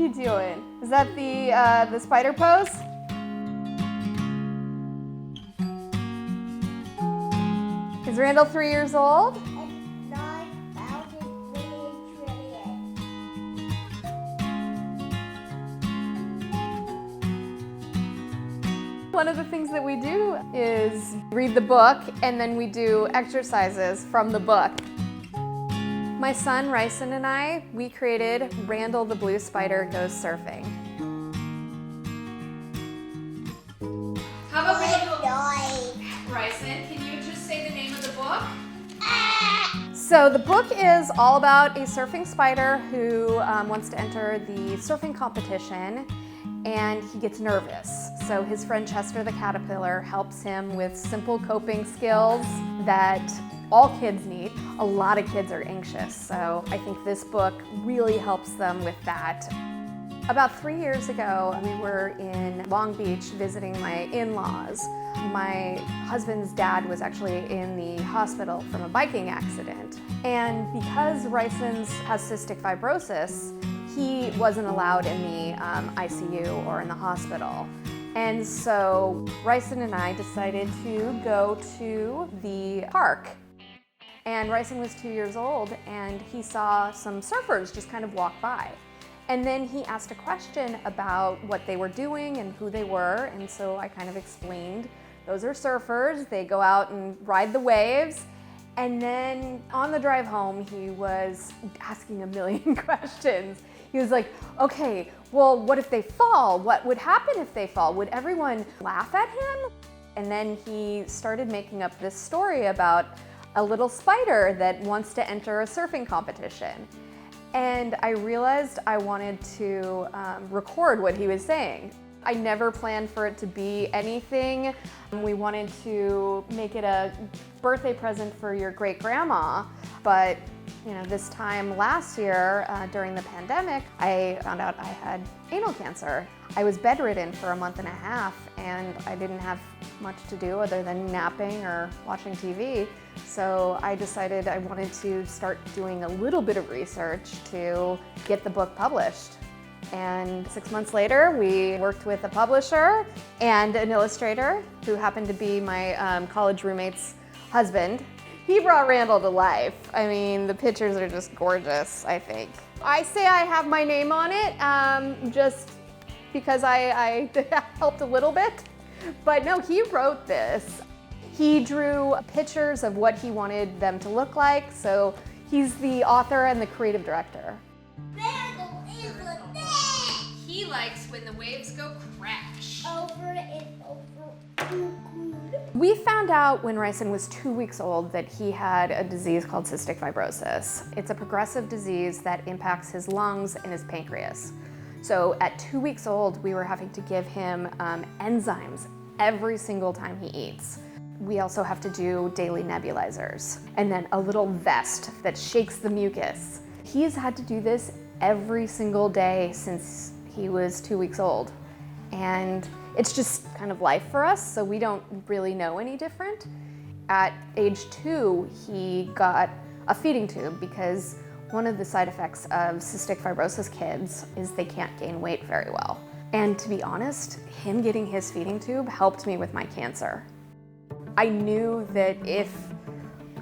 you doing? Is that the spider pose? Is Randall 3 years old? One of the things that we do is read the book, and then we do exercises from the book. My son Ryeson and I, we created Randall the Blue Spider Goes Surfing. How about Ryeson, can you just say the name of the book? So the book is all about a surfing spider who wants to enter the surfing competition, and he gets nervous. So his friend Chester the caterpillar helps him with simple coping skills that all kids need. A lot of kids are anxious, so I think this book really helps them with that. About 3 years ago, we were in Long Beach visiting my in-laws. My husband's dad was actually in the hospital from a biking accident. And because Ryeson has cystic fibrosis, he wasn't allowed in the ICU or in the hospital. And so Ryeson and I decided to go to the park. And Ryeson was 2 years old, and he saw some surfers just kind of walk by. And then he asked a question about what they were doing and who they were, and so I kind of explained, those are surfers, they go out and ride the waves. And then on the drive home, he was asking a million questions. He was like, okay, well, what if they fall? What would happen if they fall? Would everyone laugh at him? And then he started making up this story about a little spider that wants to enter a surfing competition. And I realized I wanted to record what he was saying. I never planned for it to be anything. We wanted to make it a birthday present for your great-grandma, but this time last year during the pandemic, I found out I had anal cancer. I was bedridden for a month and a half, and I didn't have much to do other than napping or watching TV. So I decided I wanted to start doing a little bit of research to get the book published. And 6 months later, we worked with a publisher and an illustrator who happened to be my college roommate's husband. He brought Randall to life. I mean, the pictures are just gorgeous, I think. I say I have my name on it just because I helped a little bit. But no, he wrote this. He drew pictures of what he wanted them to look like, so he's the author and the creative director. Randall is the best! He likes when the waves go crash. Over and over. We found out when Ryeson was 2 weeks old that he had a disease called cystic fibrosis. It's a progressive disease that impacts his lungs and his pancreas. So at 2 weeks old, we were having to give him enzymes every single time he eats. We also have to do daily nebulizers and then a little vest that shakes the mucus. He's had to do this every single day since he was 2 weeks old. And it's just kind of life for us, so we don't really know any different. At age 2, he got a feeding tube because one of the side effects of cystic fibrosis kids is they can't gain weight very well. And to be honest, him getting his feeding tube helped me with my cancer. I knew that if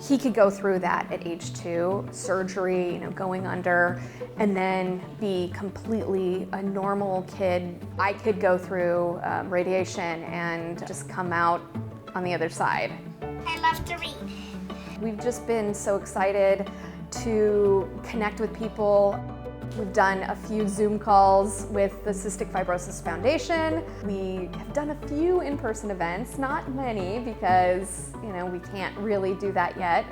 he could go through that at age 2, surgery, going under, and then be completely a normal kid, I could go through radiation and just come out on the other side. I love to read. We've just been so excited to connect with people. We've done a few Zoom calls with the Cystic Fibrosis Foundation. We have done a few in-person events, not many because, we can't really do that yet.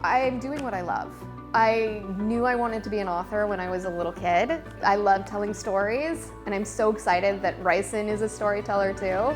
I'm doing what I love. I knew I wanted to be an author when I was a little kid. I love telling stories, and I'm so excited that Ryeson is a storyteller too.